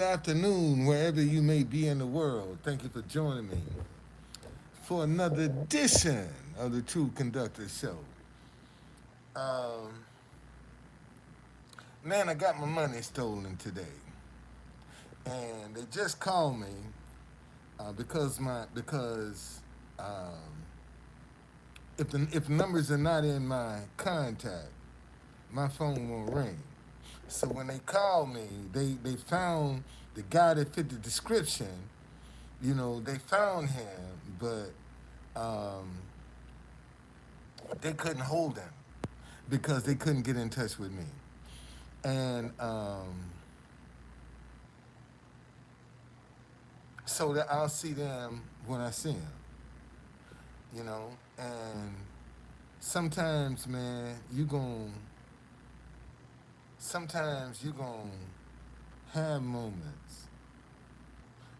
afternoon, wherever you may be in the world. Thank you for joining me for another edition of the True Conductor Show. Um, Man, I got my money stolen today, and they just called me because if the numbers are not in my contact, my phone won't ring. So when they called me, they found the guy that fit the description. They found him, but um, they couldn't hold him because they couldn't get in touch with me. And so that I'll see them when I see them, you know. And sometimes, man, sometimes you gon' have moments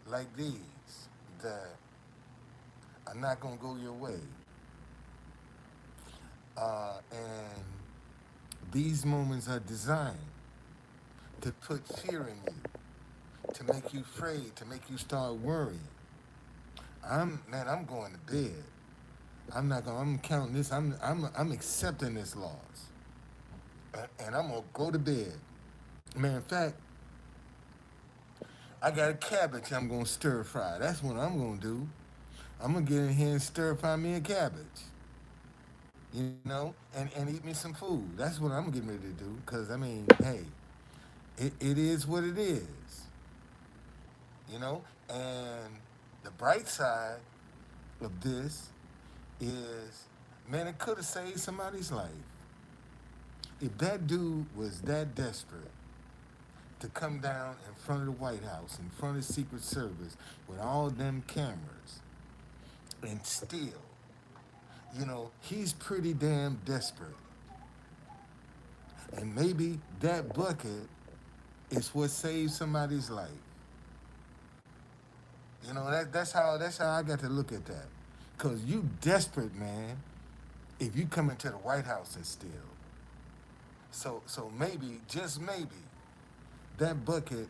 like these that are not gonna go your way. And these moments are designed to put fear in you, to make you afraid, to make you start worrying. I'm going to bed. I'm counting this. I'm accepting this loss, and I'm gonna go to bed. Man, in fact, I got a cabbage I'm gonna stir fry. That's what I'm gonna do. I'm gonna get in here and stir fry me a cabbage, and eat me some food. That's what I'm getting ready to do. Cause I mean, hey, it is what it is, you know. And the bright side of this is, man, it could have saved somebody's life. If that dude was that desperate to come down in front of the White House, in front of the Secret Service, with all them cameras, and steal, he's pretty damn desperate. And maybe that bucket is what saved somebody's life. That's how I got to look at that. Cause you desperate, man, if you come into the White House and steal. So maybe, just maybe, that bucket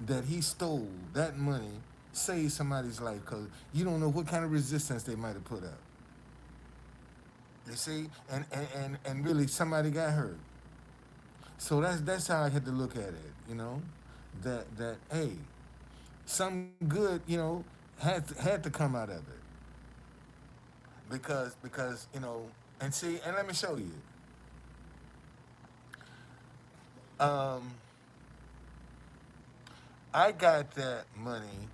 that he stole, that money, saved somebody's life. Cause you don't know what kind of resistance they might have put up. You see? And really somebody got hurt. So that's how I had to look at it, That hey, something good, had to come out of it. Because and see, and let me show you. Um, I got that money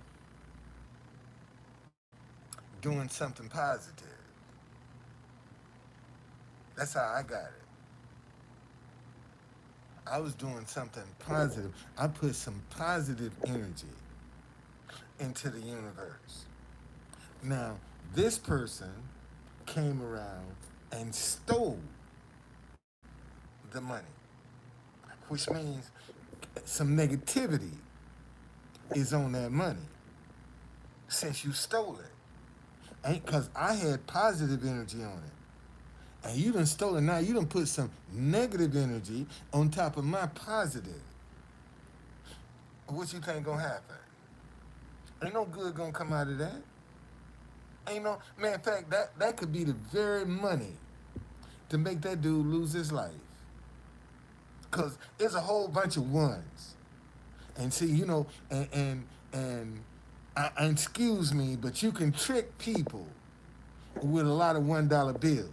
doing something positive. That's how I got it. I was doing something positive. I put some positive energy into the universe. Now, this person came around and stole the money, which means some negativity is on that money since you stole it. Ain't because I had positive energy on it. And you done stole it. Now you done put some negative energy on top of my positive. What you think gonna happen? Ain't no good gonna come out of that. Ain't no man. In fact, that could be the very money to make that dude lose his life. Cause it's a whole bunch of ones. And see, and excuse me, but you can trick people with a lot of $1 bills.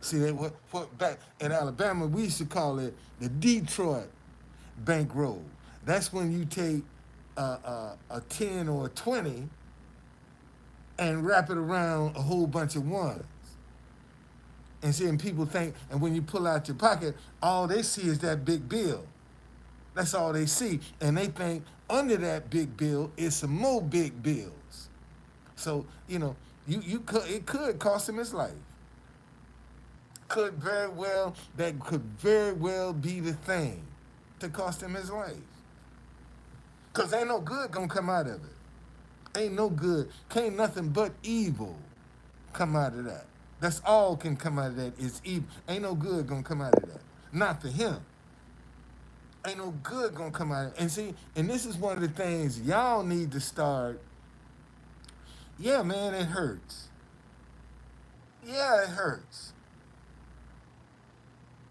See, what back in Alabama we used to call it the Detroit bankroll. That's when you take a 10 or a 20 and wrap it around a whole bunch of ones. And see, and people think, and when you pull out your pocket, all they see is that big bill. That's all they see. And they think under that big bill is some more big bills. So, it could cost him his life. That could very well be the thing to cost him his life. Cause ain't no good gonna come out of it. Ain't no good. Can't nothing but evil come out of that. That's all can come out of that is evil. Ain't no good gonna come out of that. Not for him. Ain't no good gonna come out. And see, and this is one of the things y'all need to start. Yeah, man, it hurts. Yeah, it hurts.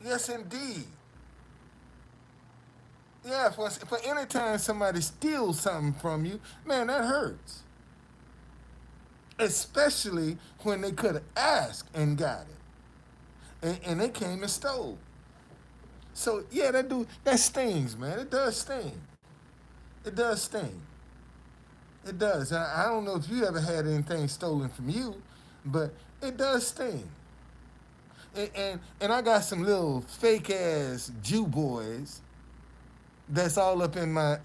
Yes, indeed. Yeah, for any time somebody steals something from you, man, that hurts. Especially when they could have asked and got it, and they came and stole. So yeah, that stings, man. It does sting. It does sting. It does. I don't know if you ever had anything stolen from you, but it does sting. And I got some little fake ass Jew boys that's all up in my.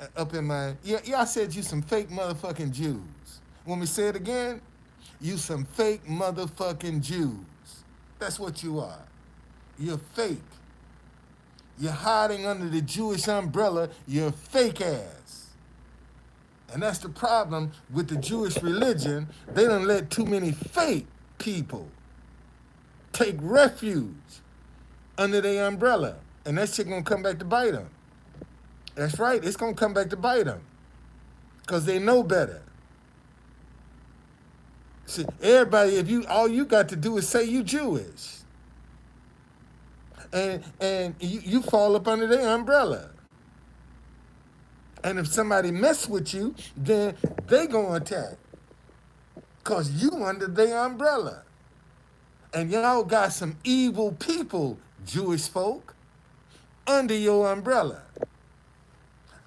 Yeah, I said you some fake motherfucking Jews. Want me to say it again? You some fake motherfucking Jews. That's what you are. You're fake. You're hiding under the Jewish umbrella. You're fake ass. And that's the problem with the Jewish religion. They don't let too many fake people take refuge under their umbrella. And that shit gonna come back to bite them. That's right, it's gonna come back to bite them. Because they know better. See, everybody, if you all you got to do is say you Jewish. And you fall up under their umbrella. And if somebody mess with you, then they gonna attack. Cause you under their umbrella. And y'all got some evil people, Jewish folk, under your umbrella.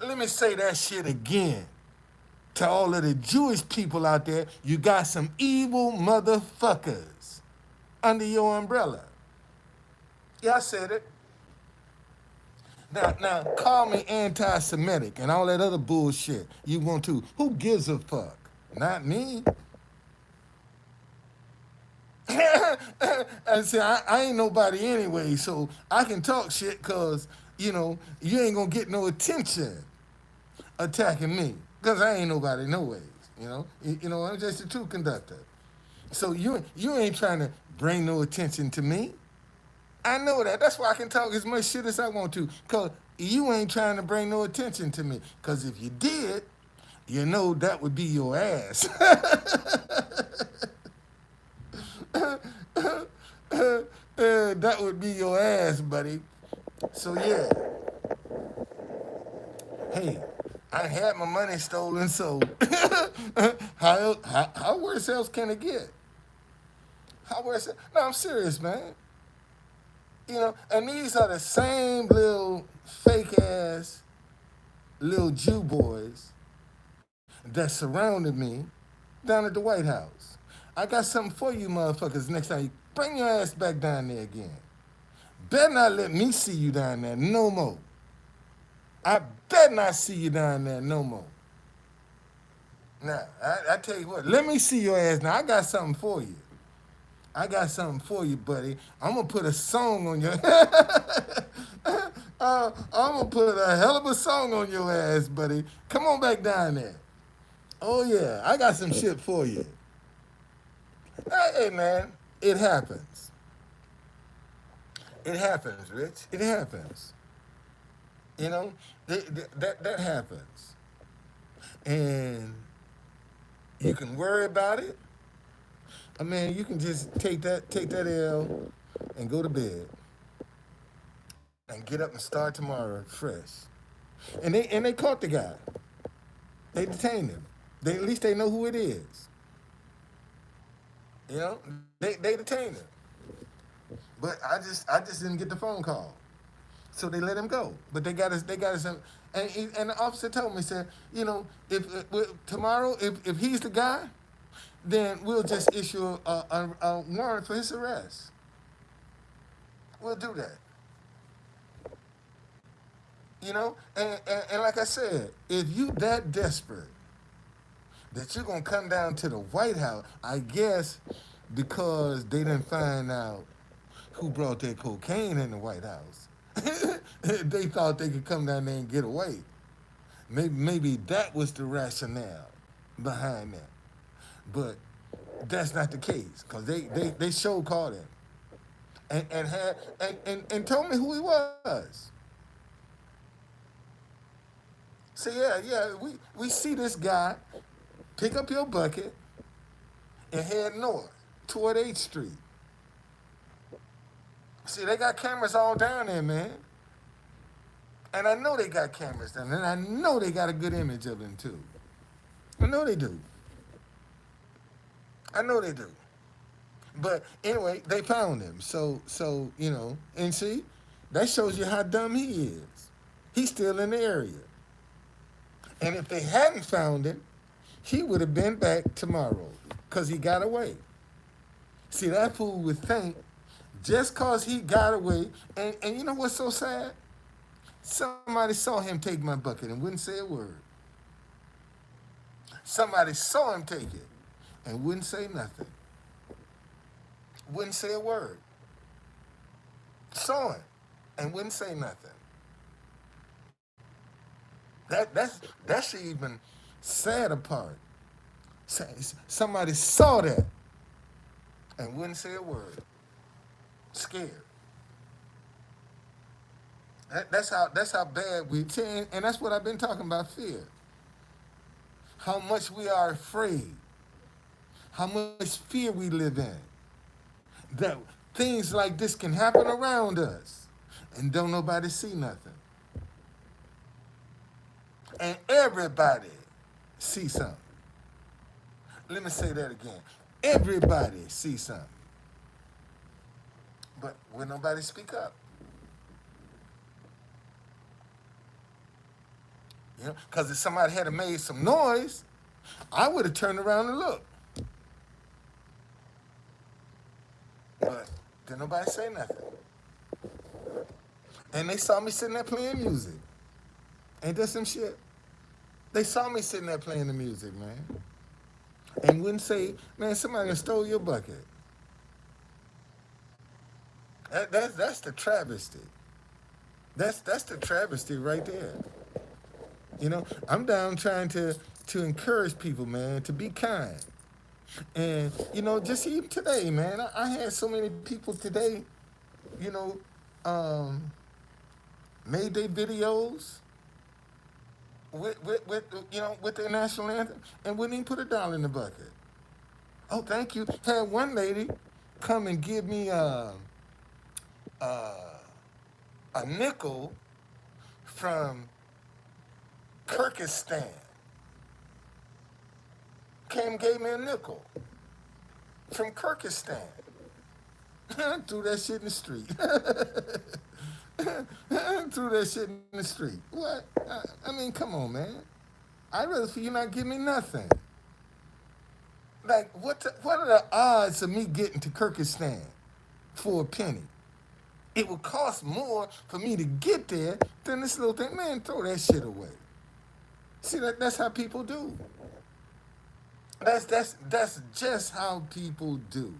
Let me say that shit again. To all of the Jewish people out there, you got some evil motherfuckers under your umbrella. Yeah, I said it. Now, call me anti-Semitic and all that other bullshit you want to. Who gives a fuck? Not me. And see, I ain't nobody anyway, so I can talk shit because, you ain't gonna get no attention attacking me because I ain't nobody no ways. I'm just a true conductor. So you ain't trying to bring no attention to me. I know that. That's why I can talk as much shit as I want to. Because you ain't trying to bring no attention to me. Because if you did, that would be your ass. That would be your ass, buddy. So, yeah. Hey, I had my money stolen, so how worse else can it get? How worse? No, I'm serious, man. And these are the same little fake ass little Jew boys that surrounded me down at the White House. I got something for you motherfuckers next time. You bring your ass back down there again. Better not let me see you down there no more. I better not see you down there no more. Now, I tell you what, let me see your ass now. I got something for you. I got something for you, buddy. I'm gonna put a song on your. I'm gonna put a hell of a song on your ass, buddy. Come on back down there. Oh yeah, I got some shit for you. Hey man, it happens. It happens, Rich. It happens. You know, that happens, and you can worry about it. I mean, you can just take that L, and go to bed, and get up and start tomorrow fresh. And they caught the guy. They detained him. At least they know who it is. You know, they detained him. But I just didn't get the phone call, so they let him go. But they got us. And the officer told me, said, if tomorrow, if he's the guy, then we'll just issue a warrant for his arrest. We'll do that. And like I said, if you that desperate that you're gonna come down to the White House, I guess because they didn't find out who brought that cocaine in the White House, they thought they could come down there and get away. Maybe that was the rationale behind that. But that's not the case, because they show caught him and told me who he was. So yeah, we see this guy pick up your bucket and head north toward 8th Street. See, they got cameras all down there, man. And I know they got cameras down there, and I know they got a good image of him too. I know they do. I know they do. But anyway, they found him. So and see, that shows you how dumb he is. He's still in the area. And if they hadn't found him, he would have been back tomorrow because he got away. See, that fool would think just because he got away, and you know what's so sad? Somebody saw him take my bucket and wouldn't say a word. Somebody saw him take it and wouldn't say nothing. Wouldn't say a word. Saw him and wouldn't say nothing. That's the even sadder part. Somebody saw that and wouldn't say a word. Scared. That's how bad we tend, and that's what I've been talking about, fear. How much we are afraid, how much fear we live in. That things like this can happen around us and don't nobody see nothing. And everybody see something. Let me say that again. Everybody see something. But will nobody speak up? Because if somebody had made some noise, I would have turned around and looked. But didn't nobody say nothing. And they saw me sitting there playing music. Ain't that some shit? They saw me sitting there playing the music, man. And wouldn't say, man, somebody stole your bucket. That's the travesty. That's the travesty right there. I'm down trying to encourage people, man, to be kind. And, just even today, man, I had so many people today, you know, um, made their videos with their national anthem and wouldn't even put $1 in the bucket. Oh, thank you. Had one lady come and give me a nickel from Kyrgyzstan. Came and gave me a nickel from Kyrgyzstan. I threw that shit in the street. Threw that shit in the street. What? I mean, come on, man. I'd rather for you not give me nothing. Like, what are the odds of me getting to Kyrgyzstan for a penny? It would cost more for me to get there than this little thing. Man, throw that shit away. See, that's how people do. That's just how people do.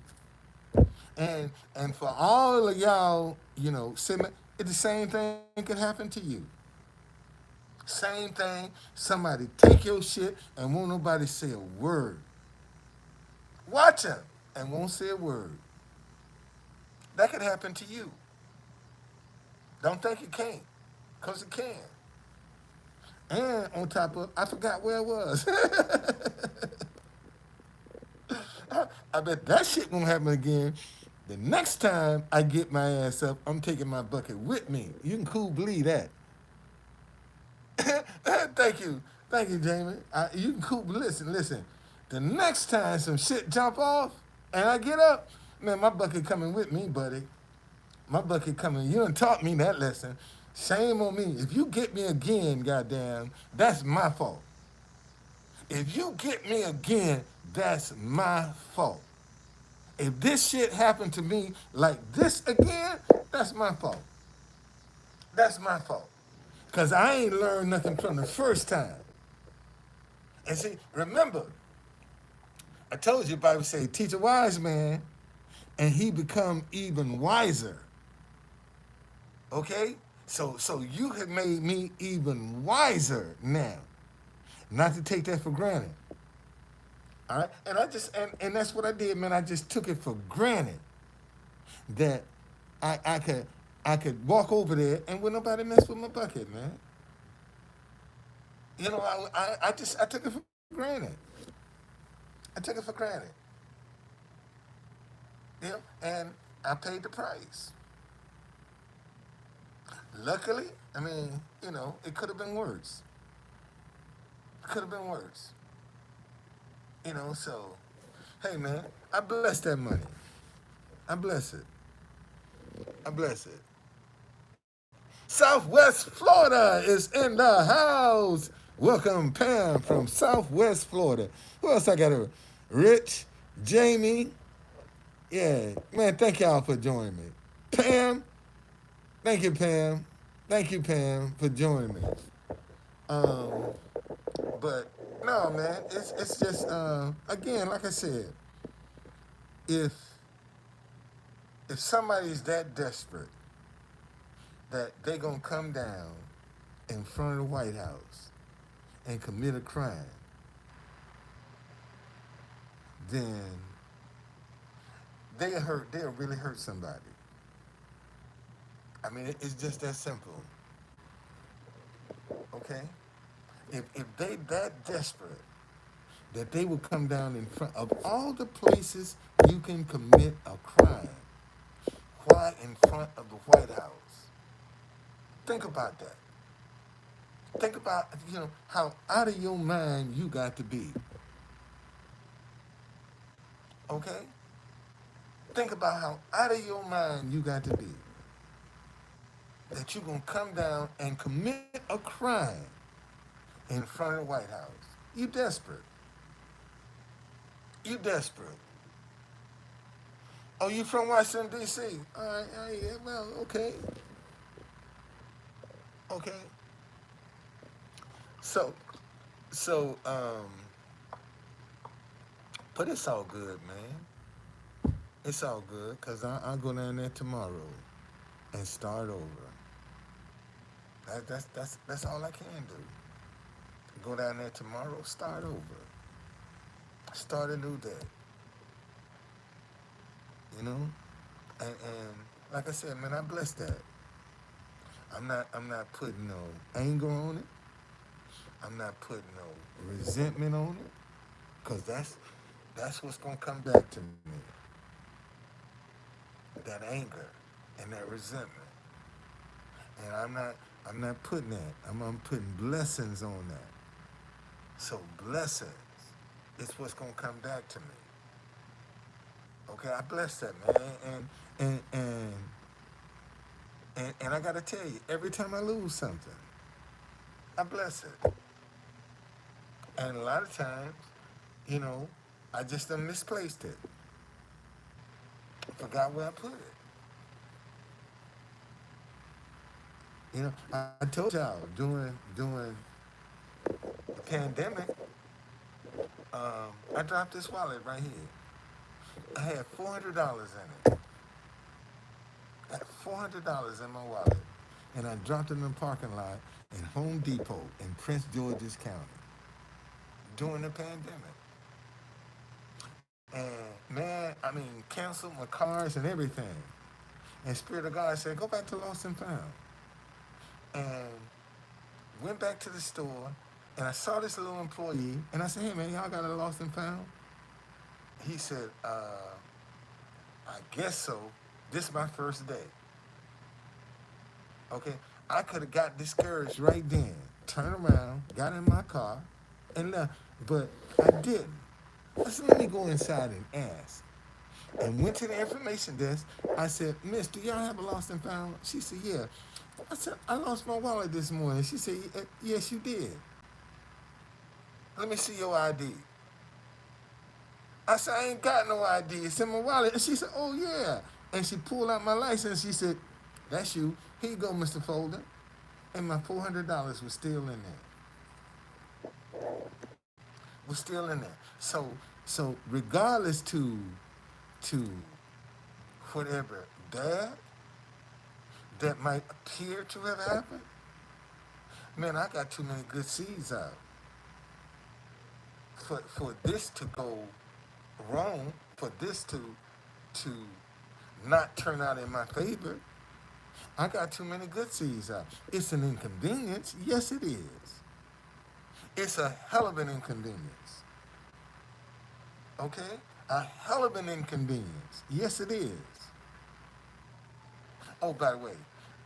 And for all of y'all, the same thing could happen to you. Same thing. Somebody take your shit and won't nobody say a word. Watch them and won't say a word. That could happen to you. Don't think it can't, because it can. And on top of, I forgot where it was. I bet that shit won't happen again. The next time I get my ass up, I'm taking my bucket with me. You can cool believe that. Thank you. Thank you, Jamie. You can cool, listen. The next time some shit jump off and I get up, man, my bucket coming with me, buddy. My bucket coming. You done taught me that lesson. Shame on me. If you get me again, goddamn, that's my fault. If you get me again, that's my fault. If this shit happened to me like this again, that's my fault. That's my fault. Because I ain't learned nothing from the first time. And see, remember, I told you the Bible say, teach a wise man, and he become even wiser. Okay? So you have made me even wiser now. Not to take that for granted. All right? And and that's what I did, man. I just took it for granted that I could walk over there and would nobody mess with my bucket, man. You know, I took it for granted. I took it for granted. You know, and I paid the price. Luckily, I mean, you know, it could have been worse. It could have been worse. You know, so hey man, I bless that money. I bless it. I bless it. Southwest Florida is in the house. Welcome Pam from Southwest Florida. Who else I got here? Rich, Jamie. Yeah, man, thank y'all for joining me. Pam, thank you, Pam. Thank you, Pam, for joining me. Um, but no, man, it's just again, like I said, if if somebody's that desperate that they gonna come down in front of the White House and commit a crime, then they'll really hurt somebody. I mean, it's just that simple. Okay? If they that desperate that they will come down in front of all the places you can commit a crime, why in front of the White House? Think about that. Think about how out of your mind you got to be. Okay? Think about how out of your mind you got to be that you're gonna come down and commit a crime in front of the White House. You desperate. You desperate. Oh, you from Washington D.C.? All right, yeah, well, okay, okay. So, so, but it's all good, man. It's all good, cause I'll go down there tomorrow and start over. That's all I can do. Go down there tomorrow, start over, start a new day. You know, and like I said, man, I bless that. I'm not putting no anger on it. I'm not putting no resentment on it, cause that's what's gonna come back to me. That anger and that resentment, and I'm not putting that. I'm putting blessings on that. So blessings is what's gonna come back to me. Okay, I bless that, man, and and and I gotta tell you, every time I lose something, I bless it. And a lot of times, you know, I just done misplaced it. Forgot where I put it. You know, I told y'all during the pandemic, I dropped this wallet right here. I had $400 in it. I had $400 in my wallet, and I dropped it in the parking lot in Home Depot in Prince George's County during the pandemic. And man, I mean, canceled my cars and everything. And Spirit of God said, go back to Lost and Found. And went back to the store, and I saw this little employee, and I said, hey man, y'all got a Lost and Found? He said, I guess so. This is my first day. Okay? I could have got discouraged right then, turned around, got in my car, and left. But I didn't. I said, let me go inside and ask. And went to the information desk. I said, Miss, do y'all have a lost and found? She said, yeah. I said, I lost my wallet this morning. She said, yes, you did. Let me see your ID. I said, I ain't got no ID. It's in my wallet. And she said, oh, yeah. And she pulled out my license. She said, that's you. Here you go, Mr. Folder. And my $400 was still in there. Was still in there. So regardless to whatever bad that might appear to have happened, man, I got too many good seeds out for this to go wrong, for this to not turn out in my favor. I got too many good seeds out. It's an inconvenience, yes it is. It's a hell of an inconvenience. Okay? A hell of an inconvenience. Yes, it is. Oh, by the way,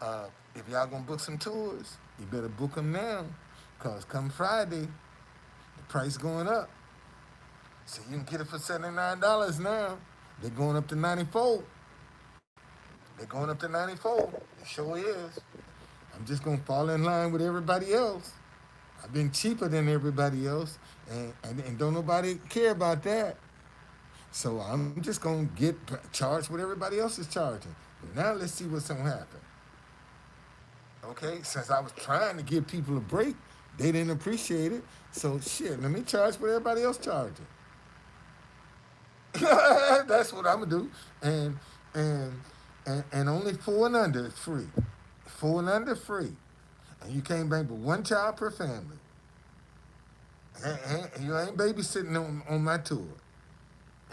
uh, if y'all gonna book some tours, you better book them now, cause come Friday, the price going up. So you can get it for $79 now. They're going up to 94. They're going up to 94. It sure is. I'm just gonna fall in line with everybody else. I've been cheaper than everybody else, and don't nobody care about that. So I'm just gonna get charged what everybody else is charging. Now let's see what's gonna happen. Okay, since I was trying to give people a break, they didn't appreciate it. So shit, let me charge what everybody else charging. That's what I'm gonna do. And and and only four and under free. Four and under free. And you can't bring but one child per family. And you ain't babysitting on my tour.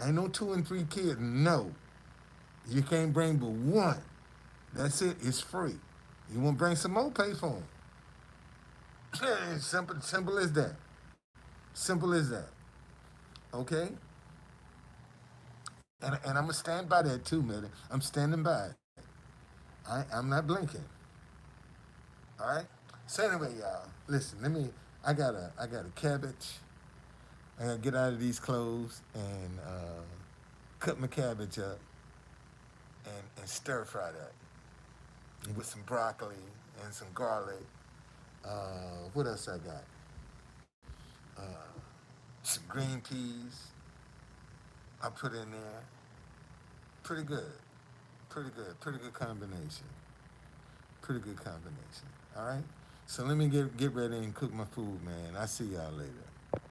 Ain't no two and three kids. No. You can't bring but one. That's it. It's free. You want to bring some more, pay for them. Simple as that. Simple as that. Okay? And I'm going to stand by that too, man. I'm standing by it. I'm not blinking. All right? So anyway, y'all, listen, I got a cabbage. I got to get out of these clothes and cut my cabbage up and stir fry that with some broccoli and some garlic. What else I got? Some green peas. I put in there. Pretty good. Pretty good. Pretty good combination. Pretty good combination. All right. So let me get ready and cook my food, man. I see y'all later.